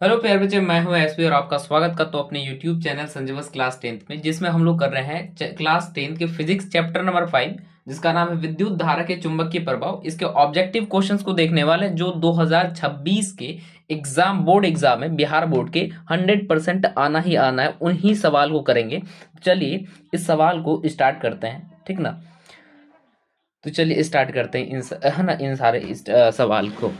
Hello प्यारे बच्चे, मैं हूं एसपी और आपका स्वागत करता हूं अपने यूट्यूब चैनल संजीवस क्लास 10th में, जिसमें हम लोग कर रहे हैं क्लास 10th के फिजिक्स चैप्टर नंबर 5, जिसका नाम है विद्युत धारा के चुंबकीय प्रभाव। इसके ऑब्जेक्टिव क्वेश्चंस को देखने वाले जो 2026 के एग्जाम बोर्ड एग्जाम है, बिहार बोर्ड के 100% आना ही आना है, उन्हीं सवाल को करेंगे। चलिए इस सवाल को स्टार्ट करते हैं, ठीक ना। तो चलिए स्टार्ट करते हैं है ना, इन सारे सवाल को।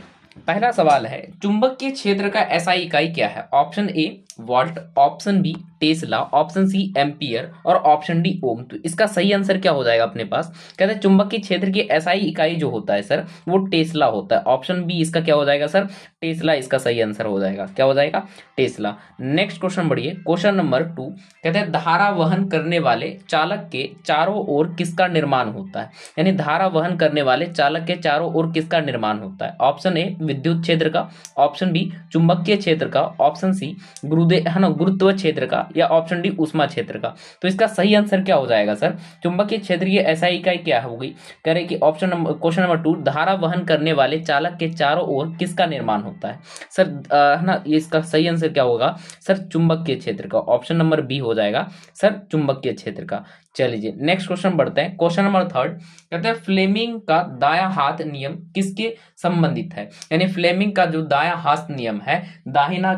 पहला सवाल है, चुंबकीय क्षेत्र का एसआई इकाई क्या है? Option A volt, option B tesla, option C ampere और ऑप्शन डी ओम। तो इसका सही आंसर क्या हो जाएगा अपने पास? कहते हैं चुंबकीय क्षेत्र की एसआई इकाई जो होता है सर, वो टेस्ला होता है। ऑप्शन बी इसका क्या हो जाएगा सर? टेस्ला इसका सही आंसर हो जाएगा। क्या हो जाएगा? टेस्ला। नेक्स्ट क्वेश्चन बढ़िए, क्वेश्चन नंबर 2। कहते हैं धारा वहन करने वाले चालक के चारों ओर किसका निर्माण होता है? यानी धारा वहन करने वाले चालक के चारों ओर किसका निर्माण होता है? ऑप्शन ए विद्युत क्षेत्र का, ऑप्शन बी चुंबकीय क्षेत्र का, ऑप्शन सी गुरुत्व क्षेत्र का, या ऑप्शन डी उष्मा क्षेत्र का। तो इसका सही आंसर क्या हो जाएगा सर? चुंबकीय क्षेत्र की एसआई इकाई क्या होगी? कह रहे कि ऑप्शन नंबर क्वेश्चन नंबर 2, धारा वहन करने वाले चालक के चारों ओर किसका निर्माण होता है सर? है ना, ये इसका सही आंसर क्या होगा सर? चुंबकीय क्षेत्र का। ऑप्शन नंबर बी हो जाएगा सर, चुंबकीय क्षेत्र का। चलिए नेक्स्ट क्वेश्चन बढ़ते हैं, क्वेश्चन नंबर 3। कहते हैं फ्लेमिंग का दायां हाथ नियम किसके संबंधित है? यानी फ्लेमिंग का जो दायां हाथ नियम है, दाहिना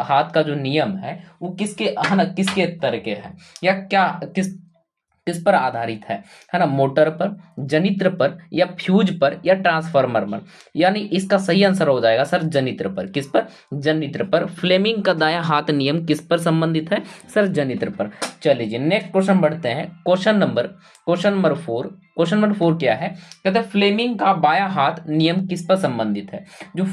हाथ का जो नियम है, वो किसके है ना, किसके तरीके है, या क्या किस किस पर आधारित है ना? मोटर पर, जनित्र पर, या फ्यूज पर, या ट्रांसफार्मर पर। यानी इसका सही आंसर हो जाएगा सर जनित्र पर। किस पर? जनित्र पर। फ्लेमिंग का दायां हाथ नियम किस पर संबंधित है सर? जनित्र पर। चलिए नेक्स्ट क्वेश्चन बढ़ते हैं, क्वेश्चन नंबर 4। क्वेश्चन नंबर 4 क्या है? कहते हैं फ्लेमिंग का बायां हाथ नियम किस पर संबंधित है? जो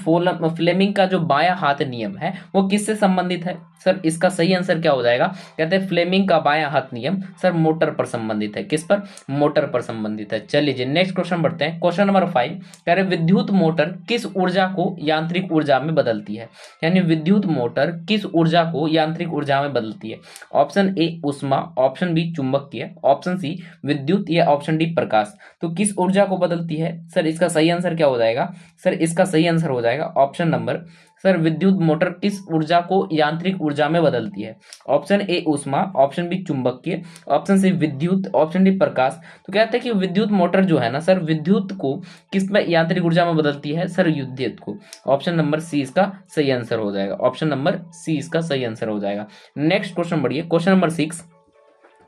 फ्लेमिंग का जो बायां हाथ नियम है, वो किससे संबंधित है सर? इसका सही आंसर क्या हो जाएगा? कहते हैं फ्लेमिंग का बायां हाथ नियम सर मोटर पर संबंधित है। किस पर? मोटर पर संबंधित है। चलिए नेक्स्ट क्वेश्चन बढ़ते हैं, क्वेश्चन नंबर 5। कह रहे विद्युत मोटर किस ऊर्जा को यांत्रिक ऊर्जा में बदलती है? यानी विद्युत मोटर किस ऊर्जा को यांत्रिक ऊर्जा में बदलती है? ऑप्शन ए उष्मा, ऑप्शन बी चुंबकीय, ऑप्शन सी विद्युत, या ऑप्शन डी प्रकाश। तो किस ऊर्जा को बदलती है सर? इसका सही आंसर क्या हो जाएगा सर? इसका सही आंसर हो जाएगा ऑप्शन नंबर सर, विद्युत मोटर किस ऊर्जा को यांत्रिक ऊर्जा में बदलती है? ऑप्शन ए उष्मा, ऑप्शन बी चुंबकीय, ऑप्शन सी विद्युत, ऑप्शन डी प्रकाश। तो कहते हैं कि विद्युत मोटर जो है ना सर, विद्युत को किस में यांत्रिक ऊर्जा में बदलती है सर? विद्युत को। ऑप्शन नंबर सी इसका सही आंसर हो जाएगा। ऑप्शन नंबर सी इसका सही आंसर हो जाएगा। नेक्स्ट क्वेश्चन बढ़िए, क्वेश्चन नंबर 6।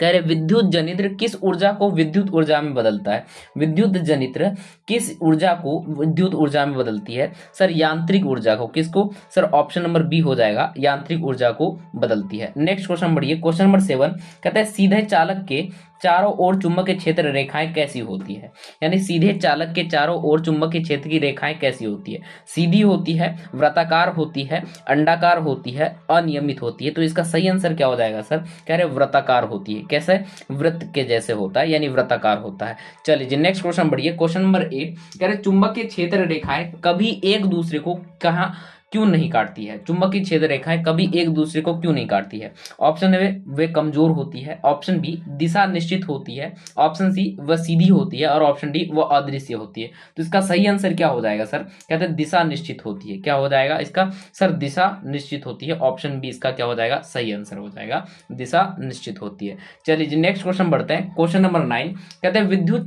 कह रहे विद्युत जनित्र किस ऊर्जा को विद्युत ऊर्जा में बदलता है? विद्युत जनित्र किस ऊर्जा को विद्युत ऊर्जा में बदलती है सर? यांत्रिक ऊर्जा को। किसको सर? ऑप्शन नंबर बी हो जाएगा, यांत्रिक ऊर्जा को बदलती है। नेक्स्ट क्वेश्चन बढ़िए, क्वेश्चन नंबर 7। कहते हैं सीधे चालक के चारों ओर चुंबकीय क्षेत्र रेखाएं कैसी होती है? यानी सीधे चालक के चारों ओर चुंबकीय क्षेत्र की रेखाएं कैसी होती है? सीधी होती है, वृत्ताकार होती है, अंडाकार होती है, अनियमित होती है। तो इसका सही आंसर क्या हो जाएगा सर? कह रहे वृत्ताकार होती है। कैसे? वृत्त के जैसे होता है, यानी वृत्ताकार होता है। चलिए नेक्स्ट क्वेश्चन बढ़िए, क्वेश्चन नंबर 8। कह रहे चुंबकीय क्षेत्र रेखाएं कभी एक दूसरे को कहाँ क्यों नहीं काटती है? चुंबकीय क्षेत्र रेखाएं कभी एक दूसरे को क्यों नहीं काटती है? ऑप्शन ए वे कमजोर होती है, ऑप्शन बी दिशा निश्चित होती है, ऑप्शन सी वह सीधी होती है, और ऑप्शन डी वह अदृश्य होती है। तो इसका सही आंसर क्या हो जाएगा सर? कहते हैं दिशा निश्चित होती है। क्या हो जाएगा इसका सर? दिशा निश्चित होती है। ऑप्शन बी इसका क्या हो जाएगा? सही आंसर हो जाएगा, दिशा निश्चित होती है। चलिए नेक्स्ट क्वेश्चन बढ़ते हैं, क्वेश्चन नंबर 9। कहते हैं विद्युत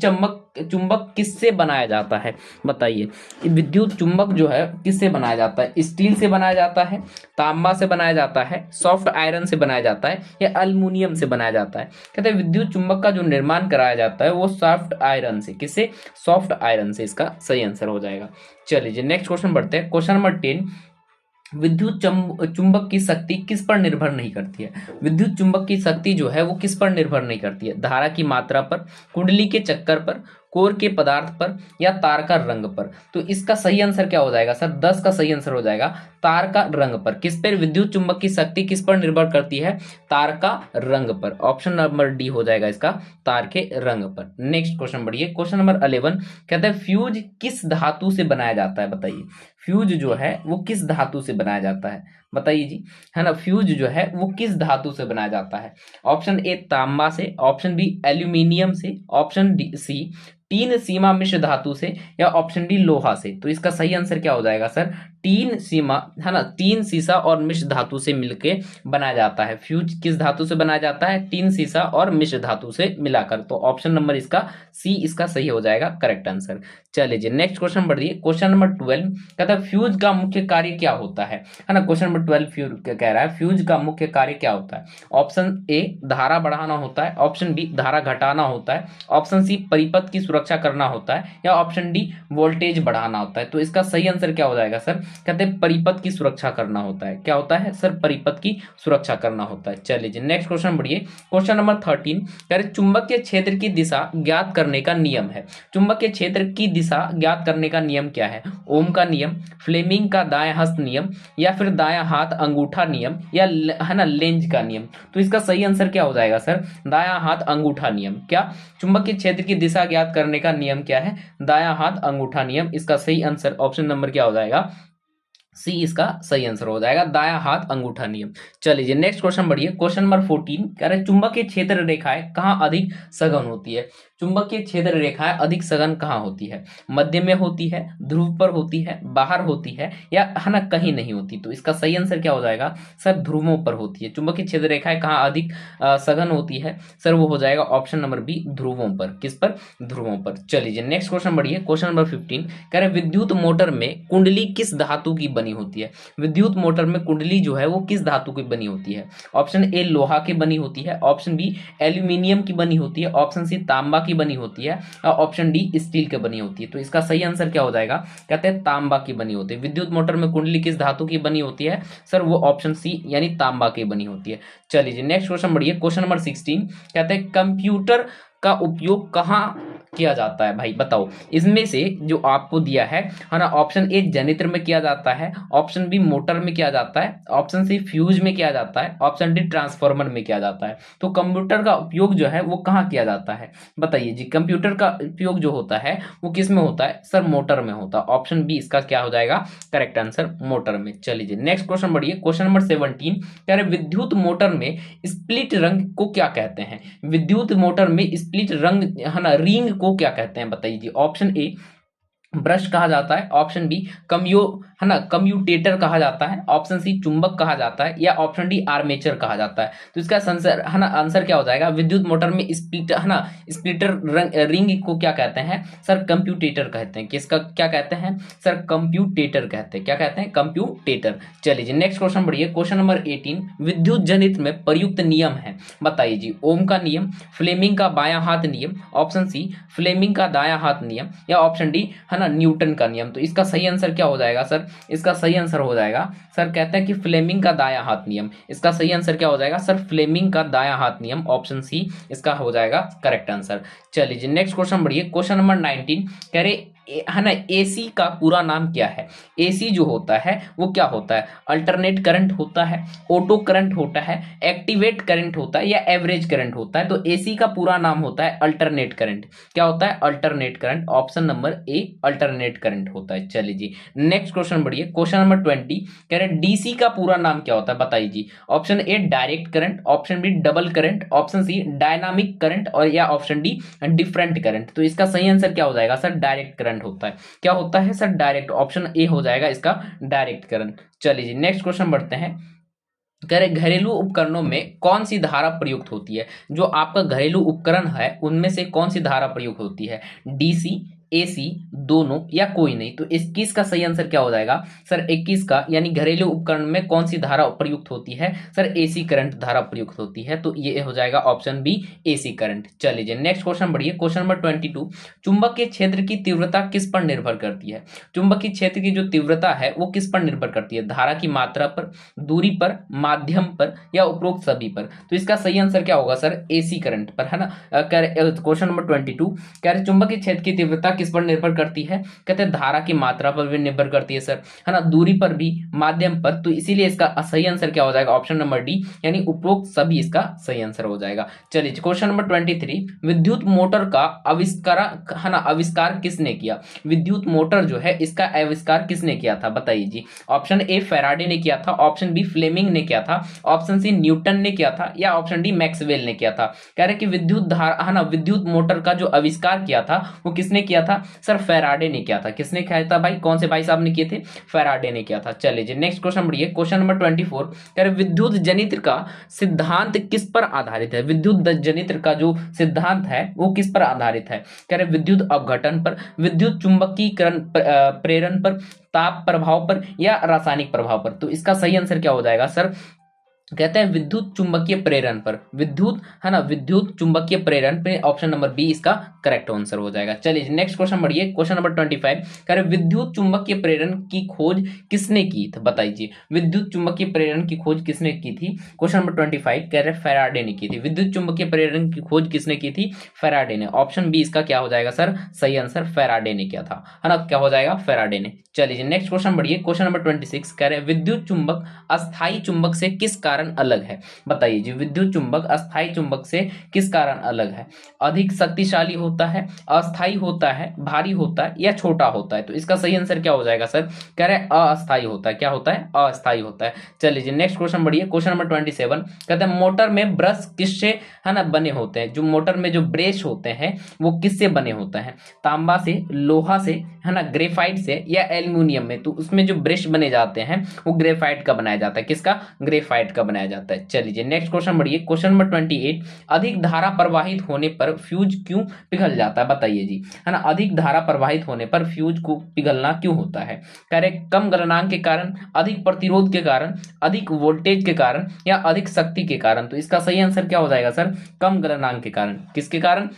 चुंबक किससे बनाया जाता है? बताइए, विद्युत चुंबक जो है किससे बनाया जाता है? स्टील से बनाया जाता है, तांबा से बनाया जाता है, सॉफ्ट आयरन से बनाया जाता है, या एल्युमिनियम से बनाया जाता है? कहते हैं विद्युत चुंबक का जो निर्माण कराया जाता है वो सॉफ्ट आयरन से। किससे? सॉफ्ट आयरन से। इसका सही आंसर हो जाएगा। चलिए नेक्स्ट क्वेश्चन बढ़ते हैं, क्वेश्चन नंबर 10। विद्युत चुंबक की शक्ति किस पर निर्भर नहीं करती है? विद्युत चुंबक की शक्ति जो है वो किस पर निर्भर नहीं करती है? धारा की मात्रा पर, कुंडली के चक्कर पर, कोर के पदार्थ पर, या तार का रंग पर। तो इसका सही आंसर क्या हो जाएगा सर? 10 का सही आंसर हो जाएगा तार का रंग पर। किस पर विद्युत चुंबक की शक्ति किस पर निर्भर करती है? तार का रंग पर। ऑप्शन नंबर डी हो जाएगा इसका, तार के रंग पर। नेक्स्ट क्वेश्चन बढ़िए, क्वेश्चन नंबर 11। कहते हैं फ्यूज किस धातु से बनाया जाता है? बताइए, फ्यूज जो है वो किस धातु से बनाया जाता है? बताइए जी, है ना, फ्यूज जो है वो किस धातु से बनाया जाता है? ऑप्शन ए तांबा से, ऑप्शन बी एल्यूमिनियम से, ऑप्शन डी सी तीन सीमा मिश्र धातु से, या ऑप्शन डी लोहा से। तो इसका सही आंसर क्या हो जाएगा सर? तीन सीमा है ना, तीन सीसा और मिश्र धातु से मिलके बनाया जाता है। फ्यूज किस धातु से बनाया जाता है? तीन सीसा और मिश्र धातु से मिलाकर। तो ऑप्शन नंबर इसका सी इसका सही हो जाएगा करेक्ट आंसर। चलिए जी नेक्स्ट क्वेश्चन बढ़िए। क्वेश्चन नंबर 12 कहता है फ्यूज का मुख्य कार्य क्या होता है ना। क्वेश्चन नंबर 12 फ्यूज कह रहा है फ्यूज का मुख्य कार्य क्या होता है। ऑप्शन ए धारा बढ़ाना होता है, ऑप्शन बी धारा घटाना होता है, ऑप्शन सी परिपथ की सुरक्षा करना होता है, या ऑप्शन डी वोल्टेज बढ़ाना होता है। तो इसका सही आंसर क्या हो जाएगा सर? कहते हैं परिपथ की सुरक्षा करना होता है। क्या होता है सर? परिपथ की सुरक्षा करना होता है। चलिए जी नेक्स्ट क्वेश्चन बढ़िए। क्वेश्चन नंबर 13 कह रहे चुंबकीय क्षेत्र की दिशा ज्ञात करने का नियम है। चुंबकीय क्षेत्र की दिशा ज्ञात करने का नियम क्या है? ओम का नियम, फ्लेमिंग का दाएं हस्त नियम, या फिर दायां हाथ अंगूठा नियम, या है ना लेंज का नियम। तो इसका सही आंसर क्या हो जाएगा सर? दायां हाथ अंगूठा नियम। क्या चुंबकीय क्षेत्र की दिशा ज्ञात करने का नियम क्या है? दायां हाथ अंगूठा नियम। इसका सही आंसर ऑप्शन नंबर क्या हो जाएगा? सी इसका सही आंसर हो जाएगा, दायां हाथ अंगूठा नियम। चलिए जी नेक्स्ट क्वेश्चन बढ़िए। क्वेश्चन नंबर 14 कह रहे चुंबकीय क्षेत्र रेखाएं कहाँ अधिक सघन होती है। चुंबकीय क्षेत्र रेखाएं अधिक सघन कहाँ होती है? मध्य में होती है, ध्रुव पर होती है, बाहर होती है, या है ना कहीं नहीं होती। तो इसका सही आंसर क्या हो जाएगा सर? ध्रुवों पर होती है। चुंबकीय क्षेत्र रेखाएं कहाँ अधिक सघन होती है सर? वो हो जाएगा ऑप्शन नंबर बी ध्रुवों पर। किस पर? ध्रुवों पर। चलिए जी नेक्स्ट क्वेश्चन बढ़िए। क्वेश्चन नंबर 15 कह रहे विद्युत मोटर में कुंडली किस धातु की बनी होती है। विद्युत मोटर में कुंडली जो है वो किस धातु की बनी होती है? ऑप्शन ए लोहा की बनी होती है, ऑप्शन बी एल्यूमिनियम की बनी होती है, ऑप्शन सी तांबा की बनी होती है, और ऑप्शन डी स्टील की बनी होती है। तो इसका सही आंसर क्या हो जाएगा? कहते हैं तांबा की बनी होती है। विद्युत मोटर में कुंडली किस धातु की बनी होती है सर? वो ऑप्शन सी यानी तांबा की बनी होती है। चलिए जी नेक्स्ट क्वेश्चन बढ़िए। क्वेश्चन नंबर 16 कहते हैं कंप्यूटर का उपयोग कहाँ किया जाता है भाई बताओ। इसमें से जो आपको दिया है ना, ऑप्शन ए जनित्र में किया जाता है, ऑप्शन बी मोटर में किया जाता है, ऑप्शन सी फ्यूज में किया जाता है, ऑप्शन डी ट्रांसफार्मर में किया जाता है। तो कंप्यूटर का उपयोग जो है वो कहाँ किया जाता है बताइए जी। कंप्यूटर का उपयोग जो होता है वो किस में होता है सर? मोटर में होता है। ऑप्शन बी इसका क्या हो जाएगा करेक्ट आंसर? मोटर में। चलिए जी नेक्स्ट क्वेश्चन बढ़िए। क्वेश्चन नंबर 17 कह रहे विद्युत मोटर में स्प्लिट रंग को क्या कहते हैं। विद्युत मोटर में स्प्लिट रंग है ना रिंग को क्या कहते हैं बताइए जी। ऑप्शन ए ब्रश कहा जाता है, ऑप्शन बी है ना कम्यूटेटर कहा जाता है, ऑप्शन सी चुंबक कहा जाता है, या ऑप्शन डी आर्मेचर कहा जाता है। तो इसका आंसर है ना आंसर क्या हो जाएगा? विद्युत मोटर में स्प्लिट है ना स्प्लिटर रिंग को क्या कहते हैं सर? कंप्यूटेटर कहते हैं। किसका क्या कहते हैं सर? कंप्यूटेटर कहते हैं। क्या कहते हैं? कंप्यूटेटर। चलिए जी नेक्स्ट क्वेश्चन बढ़िए। क्वेश्चन नंबर 18 विद्युत जनित में प्रयुक्त नियम है बताइए जी। ओम का नियम, फ्लेमिंग का बायां हाथ नियम, ऑप्शन सी फ्लेमिंग का दायां हाथ नियम, या ऑप्शन डी है ना न्यूटन का नियम। तो इसका सही आंसर क्या हो जाएगा सर? इसका सही आंसर हो जाएगा सर कहते हैं कि फ्लेमिंग का दायां हाथ नियम। इसका सही आंसर क्या हो जाएगा सर? फ्लेमिंग का दायां हाथ नियम। ऑप्शन सी इसका हो जाएगा करेक्ट आंसर। चलिए जी नेक्स्ट क्वेश्चन बढ़िए। क्वेश्चन नंबर 19 कह रहे है ना एसी का पूरा नाम क्या है। एसी जो होता है वो क्या होता है? अल्टरनेट करंट होता है, ऑटो करंट होता है, एक्टिवेट करंट होता है, या एवरेज करंट होता है। तो एसी का पूरा नाम होता है अल्टरनेट करंट। क्या होता है? Alternate current. Option number A alternate current होता है। चलिए जी नेक्स्ट क्वेश्चन बढ़िए। क्वेश्चन नंबर 20 कह रहे डीसी का पूरा नाम क्या होता है बताइए जी। Option A direct current, option B double current, option C dynamic current, और या ऑप्शन डी डिफरेंट करंट। तो इसका सही आंसर क्या हो जाएगा सर? डायरेक्ट करंट होता है। क्या होता है सर? डायरेक्ट। ऑप्शन ए हो जाएगा इसका डायरेक्ट करंट। चलिए जी नेक्स्ट क्वेश्चन बढ़ते हैं। कह रहे घरेलू उपकरणों में कौन सी धारा प्रयुक्त होती है। जो आपका घरेलू उपकरण है उनमें से कौन सी धारा प्रयुक्त होती है? डीसी, एसी, दोनों, या कोई नहीं। तो 21 का सही आंसर क्या हो जाएगा सर? 21 का यानी घरेलू उपकरण में कौन सी धारा प्रयुक्त होती है सर? एसी करंट धारा प्रयुक्त होती है। तो ये हो जाएगा ऑप्शन बी एसी करंट। चलिए जी नेक्स्ट क्वेश्चन बढ़िए। क्वेश्चन नंबर 22 चुंबकीय क्षेत्र की तीव्रता किस पर निर्भर करती है। चुंबकीय क्षेत्र की जो तीव्रता है वो किस पर निर्भर करती है? धारा की मात्रा पर, दूरी पर, माध्यम पर, या उपरोक्त सभी पर। तो इसका सही आंसर क्या होगा सर? एसी करंट पर है ना। क्वेश्चन नंबर 22 कह रहे चुंबकीय क्षेत्र की तीव्रता किस पर निर्भर करती है? कहते हैं धारा की मात्रा पर भी निर्भर करती है सर, है ना, दूरी पर भी, माध्यम पर। तो इसीलिए इसका सही आंसर क्या हो जाएगा? ऑप्शन नंबर डी यानी उपरोक्त सभी इसका सही आंसर हो जाएगा। चलिए क्वेश्चन नंबर 23 विद्युत मोटर का आविष्कार किसने किया। विद्युत मोटर जो है इसका आविष्कार किसने किया था बताइए जी। ऑप्शन ए फैराडे ने किया था, ऑप्शन बी फ्लेमिंग ने किया था, ऑप्शन सी न्यूटन ने किया था, या ऑप्शन डी मैक्सवेल ने किया था। कह रहे कि विद्युत धारा है ना विद्युत मोटर का जो आविष्कार किया था वो किसने किया था? था सर? फैराडे ने किया था। किसने किया था भाई? कौन से भाई साहब ने किए थे? फैराडे ने किया था। चलिए जी नेक्स्ट क्वेश्चन बढ़िए, क्वेश्चन नंबर 24 कह रहे विद्युत जनित्र का सिद्धांत किस पर आधारित है? विद्युत जनित्र का जो सिद्धांत है वो किस पर आधारित है? कह रहे विद्युत अपघटन पर, विद्युत चुंबकीकरण प्रेरण पर, ताप प्रभाव पर, या रासायनिक प्रभाव पर। तो इसका सही आंसर क्या हो जाएगा सर? कहते हैं विद्युत चुंबकीय प्रेरण पर, विद्युत है ना, विद्युत चुंबकीय प्रेरण पे। ऑप्शन नंबर बी इसका करेक्ट आंसर हो जाएगा। चलिए नेक्स्ट क्वेश्चन बढ़िए, क्वेश्चन नंबर 25 कह रहे विद्युत चुंबकीय प्रेरण की खोज किसने की थी? बताइए, विद्युत चुंबकीय प्रेरण की खोज किसने की थी? क्वेश्चन नंबर 25 कह रहे फैराडे ने की थी। विद्युत चुंबकीय प्रेरण की खोज किसने की थी? फैराडे ने। ऑप्शन बी इसका क्या हो जाएगा सर? सही आंसर फैराडे ने किया था, है ना। क्या हो जाएगा? फैराडे ने। चलिए नेक्स्ट क्वेश्चन बढ़िए, क्वेश्चन नंबर 26 कह रहे विद्युत चुंबक अस्थायी चुंबक से किस कारण अलग है? बताइए जी, विद्युत चुंबक अस्थायी चुंबक से किस कारण अलग है? अधिक शक्तिशाली होता है, अस्थायी होता है, भारी होता है, या छोटा होता है? तो इसका सही आंसर क्या हो जाएगा सर? कह रहे अस्थायी होता है। क्या होता है? अस्थायी होता है। चलिए जी नेक्स्ट क्वेश्चन बढ़िए, क्वेश्चन नंबर 27 कहते हैं मोटर में ब्रश किससे है ना बने होते हैं? जो मोटर में जो ब्रश होते हैं वो किससे बने होते हैं? तांबा से, लोहा से, है ना, ग्रेफाइट से, या एल्यूमिनियम में? तो उसमें जो ब्रश बने जाते हैं वो ग्रेफाइट का बनाया जाता है। किसका? ग्रेफाइट का बनाया जाता है। चलिए नेक्स्ट क्वेश्चन बढ़िए, क्वेश्चन नंबर 28 अधिक धारा प्रवाहित होने पर फ्यूज क्यों पिघल जाता है? बताइए जी, है ना, अधिक धारा प्रवाहित होने पर फ्यूज को पिघलना क्यों होता है? कह रहे कम गलनांक के कारण, अधिक प्रतिरोध के कारण, अधिक वोल्टेज के कारण, या अधिक शक्ति के कारण? तो इसका सही आंसर क्या हो जाएगा सर? कम गलनांक के कारण। किसके कारण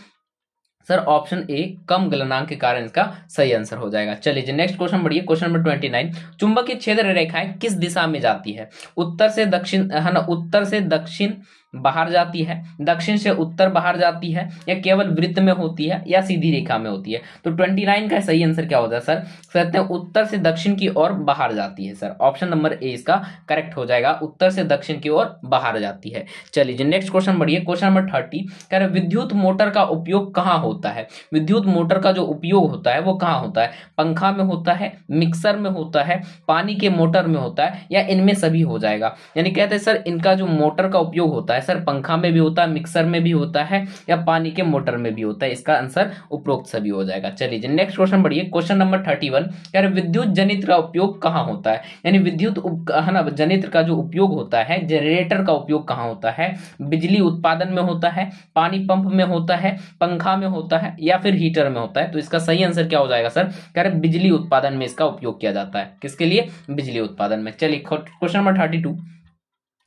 सर? ऑप्शन ए कम गलनांक के कारण इसका सही आंसर हो जाएगा। चलिए नेक्स्ट क्वेश्चन बढ़िए, क्वेश्चन नंबर 29 चुंबकीय क्षेत्र रेखाएं किस दिशा में जाती है? उत्तर से दक्षिण, है ना, उत्तर से दक्षिण बाहर जाती है, दक्षिण से उत्तर बाहर जाती है, या केवल वृत्त में होती है, या सीधी रेखा में होती है? तो 29 का सही आंसर क्या होता है सर? कहते हैं उत्तर से दक्षिण की ओर बाहर जाती है सर। ऑप्शन नंबर ए इसका करेक्ट हो जाएगा, उत्तर से दक्षिण की ओर बाहर जाती है। चलिए नेक्स्ट क्वेश्चन बढ़िए, क्वेश्चन नंबर 30 कह रहे विद्युत मोटर का उपयोग कहाँ होता है? विद्युत मोटर का जो उपयोग होता है वो कहाँ होता है? पंखा में होता है, मिक्सर में होता है, पानी के मोटर में होता है, या इनमें सभी हो जाएगा? यानी कहते हैं सर इनका जो मोटर का उपयोग होता है सर पंखा में भी होता है, मिक्सर में भी होता है, या पानी के मोटर में भी होता है? इसका आंसर उपरोक्त सभी हो जाएगा। चलिए नेक्स्ट क्वेश्चन बढ़िए, क्वेश्चन नंबर 31 कह रहे विद्युत जनित्र का उपयोग कहाँ होता है? यानी विद्युत है ना जनित्र का जो उपयोग होता है, जनरेटर का उपयोग कहाँ होता है? बिजली उत्पादन में होता है, पानी पंप में होता है, पंखा में होता है, या फिर हीटर में होता है? तो इसका सही आंसर क्या हो जाएगा सर? कह रहे बिजली उत्पादन में इसका उपयोग किया जाता है। किसके लिए? बिजली उत्पादन में। चलिए क्वेश्चन नंबर 32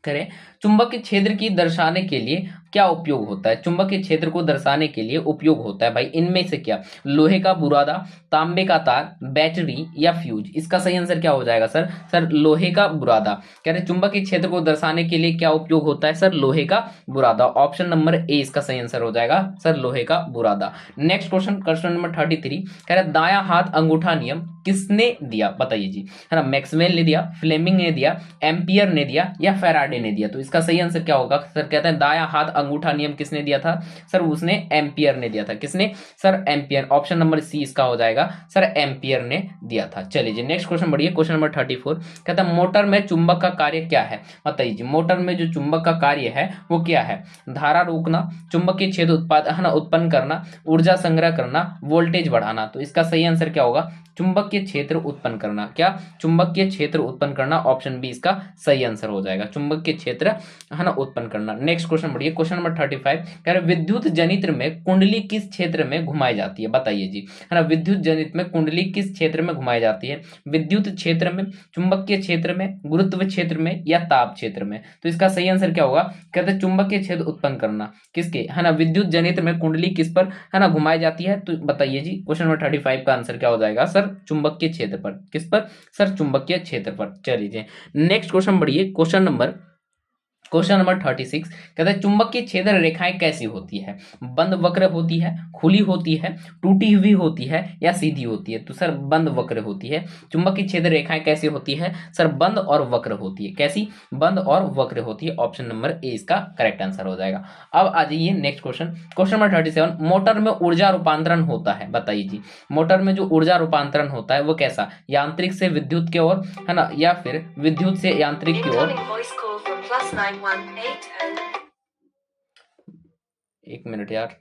करें चुंबकीय क्षेत्र की दर्शाने के लिए क्या उपयोग होता है? चुंबकीय क्षेत्र को दर्शाने के लिए उपयोग होता है भाई इनमें से क्या? लोहे का बुरादा, तांबे का तार, बैटरी, या फ्यूज? इसका सही आंसर क्या हो जाएगा सर? सर लोहे का बुरादा। कह रहे चुंबकीय क्षेत्र को दर्शाने के लिए क्या उपयोग होता है सर? लोहे का बुरादा। ऑप्शन नंबर ए इसका सही आंसर हो जाएगा सर, लोहे का बुरादा। नेक्स्ट क्वेश्चन, क्वेश्चन नंबर 33 कह रहे दायां हाथ अंगूठा नियम किसने दिया? बताइए जी, है ना, मैक्सवेल ने दिया, फ्लेमिंग ने दिया, एम्पियर ने दिया, या फैराडे ने दिया? तो इसका सही आंसर क्या होगा सर? कहते हैं दायां हाथ अंगूठा नियम किसने दिया था सर? उसने एम्पियर ने दिया था। किसने sir? Ampere. Option number C इसका हो जाएगा सर, एम्पियर ने दिया था। चलिए जी नेक्स्ट क्वेश्चन बढ़िए, क्वेश्चन नंबर 34 कहता है मोटर में चुंबक का कार्य क्या है? बताइए जी, मोटर में जो चुंबक का कार्य है वो क्या है? धारा रोकना, चुंबकीय क्षेत्र उत्पन्न करना, ऊर्जा संग्रह करना, वोल्टेज बढ़ाना? तो इसका सही आंसर क्या होगा? चुंबकीय क्षेत्र उत्पन्न करना। क्या? चुंबकीय क्षेत्र उत्पन्न करना। ऑप्शन बी इसका सही आंसर हो जाएगा, चुंबकीय क्षेत्र है ना उत्पन्न करना। नेक्स्ट क्वेश्चन बढ़िए, क्वेश्चन नंबर 35 कह रहे विद्युत जनित्र में कुंडली किस क्षेत्र में घुमाई जाती है? बताइए जी, है ना, विद्युत जनित्र में कुंडली किस क्षेत्र में घुमाई जाती है? विद्युत क्षेत्र में, चुंबकीय क्षेत्र में, गुरुत्व क्षेत्र में, या ताप क्षेत्र में? तो इसका सही आंसर क्या होगा? कहते हैं चुंबकीय क्षेत्र उत्पन्न करना। किसके? है ना, विद्युत जनित्र में कुंडली किस पर है ना घुमाई जाती है? तो बताइए जी, क्वेश्चन नंबर 35 का आंसर क्या हो जाएगा सर? चुंबकीय क्षेत्र पर। किस पर सर? चुंबकीय क्षेत्र पर। चलिए नेक्स्ट क्वेश्चन बढ़िए, क्वेश्चन नंबर 36 कहता है चुंबकीय क्षेत्र रेखाएं कैसी होती है? बंद वक्र होती है, खुली होती है, टूटी हुई होती है, या सीधी होती है? तो सर बंद वक्र होती है। चुंबकीय क्षेत्र रेखाएं कैसी होती है सर? बंद और वक्र होती है। कैसी? बंद और वक्र होती है। ऑप्शन नंबर ए इसका करेक्ट आंसर हो जाएगा। अब आ जाइए next question, question number 37 motor में ऊर्जा रूपांतरण होता है। बताइए जी, मोटर में जो ऊर्जा रूपांतरण होता है वो कैसा? यांत्रिक से विद्युत की ओर, है ना, या फिर विद्युत से यांत्रिक की ओर? +9180 एक मिनट यार।